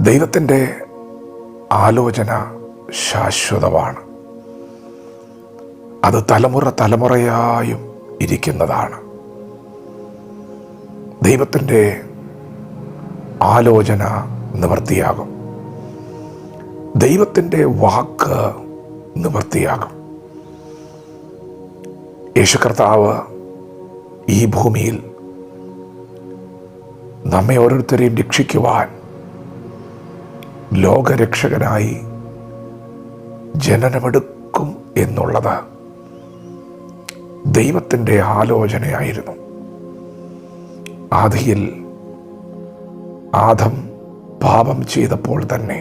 ദൈവത്തിൻ്റെ ആലോചന ശാശ്വതമാണ്. അത് തലമുറ തലമുറയായും ഇരിക്കുന്നതാണ്. ദൈവത്തിൻ്റെ ആലോചന നിവൃത്തിയാകും. ദൈവത്തിൻ്റെ വാക്ക് നിവൃത്തിയാകും. യേശു കർത്താവ് ഈ ഭൂമിയിൽ നമ്മെ ഓരോരുത്തരെയും രക്ഷിക്കുവാൻ ലോകരക്ഷകനായി ജനനമെടുക്കും എന്നുള്ളത് ദൈവത്തിൻ്റെ ആലോചനയായിരുന്നു. ആദിയിൽ ആദം പാപം ചെയ്തപ്പോൾ തന്നെ,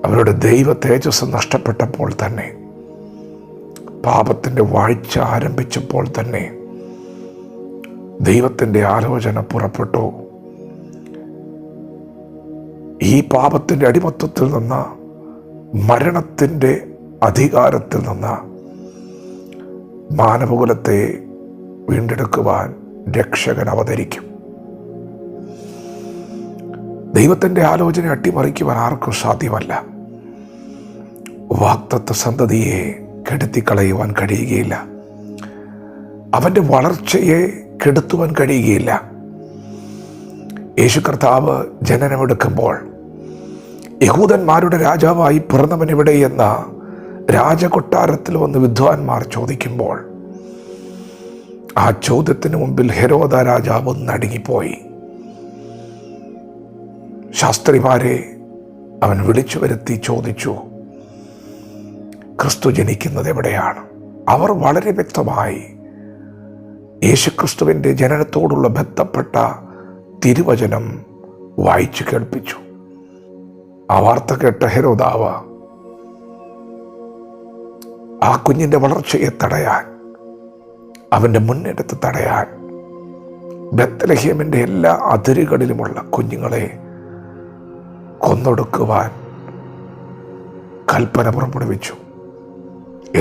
അവരുടെ ദൈവ തേജസ് നഷ്ടപ്പെട്ടപ്പോൾ തന്നെ, പാപത്തിൻ്റെ വാഴ്ച ആരംഭിച്ചപ്പോൾ തന്നെ ദൈവത്തിൻ്റെ ആലോചന പുറപ്പെട്ടു. ഈ പാപത്തിൻ്റെ അടിമത്വത്തിൽ നിന്ന്, മരണത്തിൻ്റെ അധികാരത്തിൽ നിന്ന് മാനവകുലത്തെ വീണ്ടെടുക്കുവാൻ രക്ഷകൻ അവതരിക്കും. ദൈവത്തിൻ്റെ ആലോചന അട്ടിമറിക്കുവാൻ ആർക്കും സാധ്യമല്ല. വാഗ്ദത്ത സന്തതിയെ കെടുത്തിക്കളയുവാൻ കഴിയുകയില്ല. അവൻ്റെ വളർച്ചയെ കെടുത്തുവാൻ കഴിയുകയില്ല. യേശു കർത്താവ് ജനനമെടുക്കുമ്പോൾ യഹൂദന്മാരുടെ രാജാവായി പിറന്നവൻ എവിടെ എന്ന രാജകൊട്ടാരത്തിൽ വന്ന് വിദ്വാൻമാർ ചോദിക്കുമ്പോൾ ആ ചോദ്യത്തിന് മുമ്പിൽ ഹെരോദ രാജാവ് നടുങ്ങിപ്പോയി. ശാസ്ത്രിമാരെ അവൻ വിളിച്ചു വരുത്തി ചോദിച്ചു, ക്രിസ്തു ജനിക്കുന്നത് എവിടെയാണ്? അവർ വളരെ വ്യക്തമായി യേശുക്രിസ്തുവിൻ്റെ ജനനത്തോടുള്ള ബന്ധപ്പെട്ട തിരുവചനം വായിച്ചു കേൾപ്പിച്ചു. ആ വാർത്ത കേട്ട ഹെരോദാവ് ആ കുഞ്ഞിൻ്റെ വളർച്ചയെ തടയാൻ, അവൻ്റെ മുന്നെടുത്ത് തടയാൻ ബത്ലഹേമിൻ്റെ എല്ലാ അതിരുകളിലുമുള്ള കുഞ്ഞുങ്ങളെ കൊന്നൊടുക്കുവാൻ കൽപ്പന പുറപ്പെടുവിച്ചു.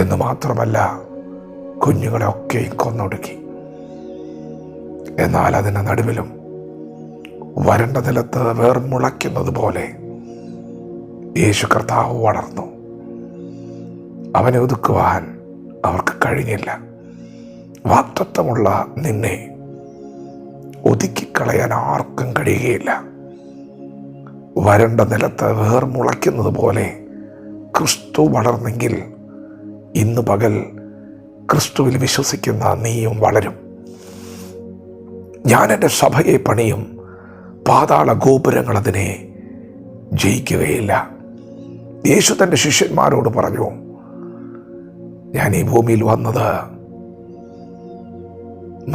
എന്ന് മാത്രമല്ല, കുഞ്ഞുങ്ങളെ ഒക്കെയും കൊന്നൊടുക്കി. എന്നാൽ അതിന് നടുവിലും വരണ്ട നിലത്ത് വേർ മുളയ്ക്കുന്നത് പോലെ യേശു കർത്താവ് വളർന്നു. അവനെ ഒതുക്കുവാൻ അവർക്ക് കഴിഞ്ഞില്ല. വാഗ്ദത്തമുള്ള നിന്നെ ഒതുക്കിക്കളയാൻ ആർക്കും കഴിയുകയില്ല. വരണ്ട നിലത്ത് വേർ മുളയ്ക്കുന്നത് പോലെ ക്രിസ്തു വളർന്നെങ്കിൽ ഇന്ന് പകൽ ക്രിസ്തുവിൽ വിശ്വസിക്കുന്ന നീയും വളരും. ഞാൻ എൻ്റെ സഭയെ പണിയും, പാതാള ഗോപുരങ്ങൾ അതിനെ ജയിക്കുകയില്ല. യേശു തൻ്റെ ശിഷ്യന്മാരോട് പറഞ്ഞു, ഞാൻ ഈ ഭൂമിയിൽ വന്നത്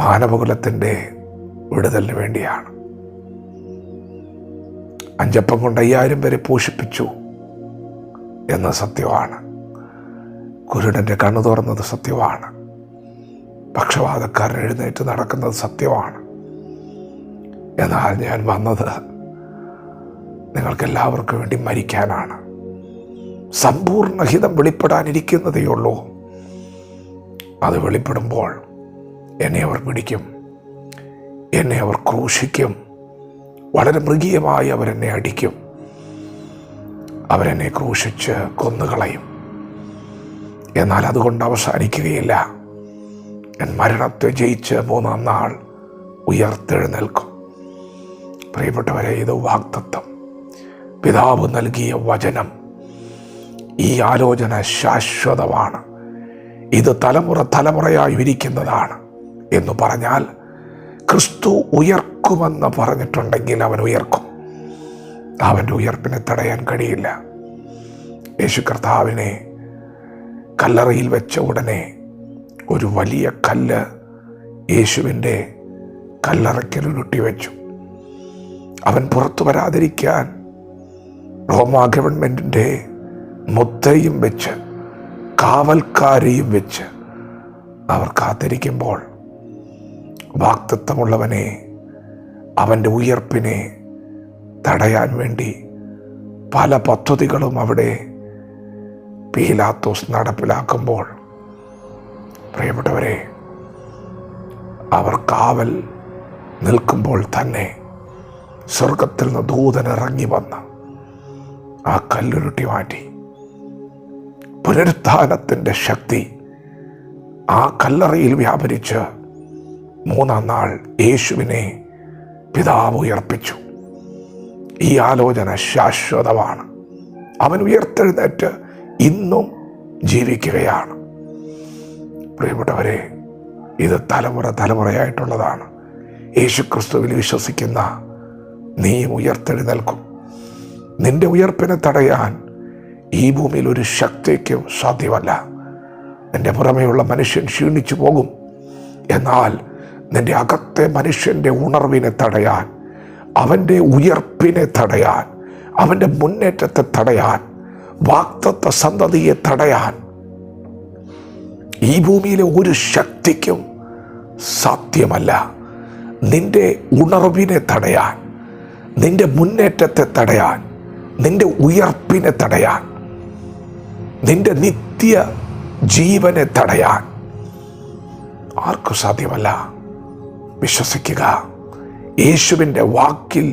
മാനവകുലത്തിൻ്റെ വിടുതലിന് വേണ്ടിയാണ്. 5 അപ്പം കൊണ്ട് 5000 പേരെ പോഷിപ്പിച്ചു എന്ന സത്യമാണ്. കുരുടൻ്റെ കണ്ണു തുറന്നത് സത്യമാണ്. പക്ഷപാതക്കാരൻ എഴുന്നേറ്റ് നടക്കുന്നത് സത്യമാണ്. എന്നാൽ ഞാൻ വന്നത് നിങ്ങൾക്കെല്ലാവർക്കും വേണ്ടി മരിക്കാനാണ്. സമ്പൂർണ്ണ ഹിതം വെളിപ്പെടാനിരിക്കുന്നതേയുള്ളൂ. അത് വെളിപ്പെടുമ്പോൾ എന്നെ അവർ പിടിക്കും, എന്നെ അവർ ക്രൂശിക്കും, വളരെ മൃഗീയമായി അവരെന്നെ അടിക്കും, അവരെന്നെ ക്രൂശിച്ച് കൊന്നുകളയും. എന്നാൽ അതുകൊണ്ട് അവസാനിക്കുകയില്ല. ഞാൻ മരണത്തെ ജയിച്ച് 3-ാം നാൾ ഉയർത്തെഴുന്നേൽക്കും. പ്രിയപ്പെട്ടവരെ, ഇത് വാഗ്ദത്തം, പിതാവ് നൽകിയ വചനം. ഈ ആലോചന ശാശ്വതമാണ്. ഇത് തലമുറ തലമുറയായി ഇരിക്കുന്നതാണ് എന്ന് പറഞ്ഞാൽ, ക്രിസ്തു ഉയർക്കുമെന്ന് പറഞ്ഞിട്ടുണ്ടെങ്കിൽ അവൻ ഉയർക്കും. അവൻ്റെ ഉയർപ്പിനെ തടയാൻ കഴിയില്ല. യേശു കർത്താവിനെ കല്ലറയിൽ വെച്ച ഉടനെ ഒരു വലിയ കല്ല് യേശുവിൻ്റെ കല്ലറയ്ക്കൽ ഉരുട്ടി വെച്ചു. അവൻ പുറത്തു വരാതിരിക്കാൻ റോമാ ഗവൺമെൻറ്റിൻ്റെ മുദ്രയും വെച്ച്, കാവൽക്കാരെയും വെച്ച് അവർ കാത്തിരിക്കുമ്പോൾ വാഗ്ദത്തമുള്ളവനെ, അവൻ്റെ ഉയർപ്പിനെ തടയാൻ വേണ്ടി പല പദ്ധതികളും അവിടെ പീലാത്തോസ് നടപ്പിലാക്കുമ്പോൾ, പ്രിയപ്പെട്ടവരെ, അവർ കാവൽ നിൽക്കുമ്പോൾ തന്നെ സ്വർഗത്തിൽ നിന്ന് ദൂതൻ ഇറങ്ങി വന്ന് ആ കല്ലുരുട്ടി മാറ്റി. പുനരുത്ഥാനത്തിൻ്റെ ശക്തി ആ കല്ലറയിൽ വ്യാപരിച്ച് 3-ാം നാൾ യേശുവിനെ പിതാവ് ഉയർപ്പിച്ചു. ഈ ആലോചന ശാശ്വതമാണ്. അവൻ ഉയർത്തെഴുന്നേറ്റ് ഇന്നും ജീവിക്കുകയാണ്. പ്രിയപ്പെട്ടവരെ, ഇത് തലമുറയായിട്ടുള്ളതാണ്. യേശുക്രിസ്തുവിൽ വിശ്വസിക്കുന്ന നീയും ഉയർത്തെഴുന്നേൽക്കും. നിന്റെ ഉയർപ്പിനെ തടയാൻ ഈ ഭൂമിയിൽ ഒരു ശക്തിക്കും സാധ്യമല്ല. നിന്റെ പുറമേയുള്ള മനുഷ്യൻ ക്ഷീണിച്ചു പോകും. എന്നാൽ നിന്റെ അകത്തെ മനുഷ്യൻ്റെ ഉണർവിനെ തടയാൻ, അവൻ്റെ ഉയർപ്പിനെ തടയാൻ, അവൻ്റെ മുന്നേറ്റത്തെ തടയാൻ, വാഗ്ദത്ത സന്തതിയെ തടയാൻ ഈ ഭൂമിയിലെ ഒരു ശക്തിക്കും സാധ്യമല്ല. നിന്റെ ഉണർവിനെ തടയാൻ, നിന്റെ മുന്നേറ്റത്തെ തടയാൻ, നിന്റെ ഉയർപ്പിനെ തടയാൻ, നിന്റെ നിത്യ ജീവനെ തടയാൻ ആർക്കും സാധ്യമല്ല. വിശ്വസിക്കുക, യേശുവിൻ്റെ വാക്കിൽ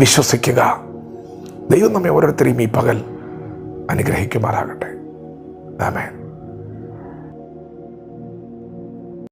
വിശ്വസിക്കുക. ദൈവം നമ്മെ ഓരോരുത്തരെയും ഈ പകൽ അനുഗ്രഹിക്കുമാറാകട്ടെ. ആമേൻ.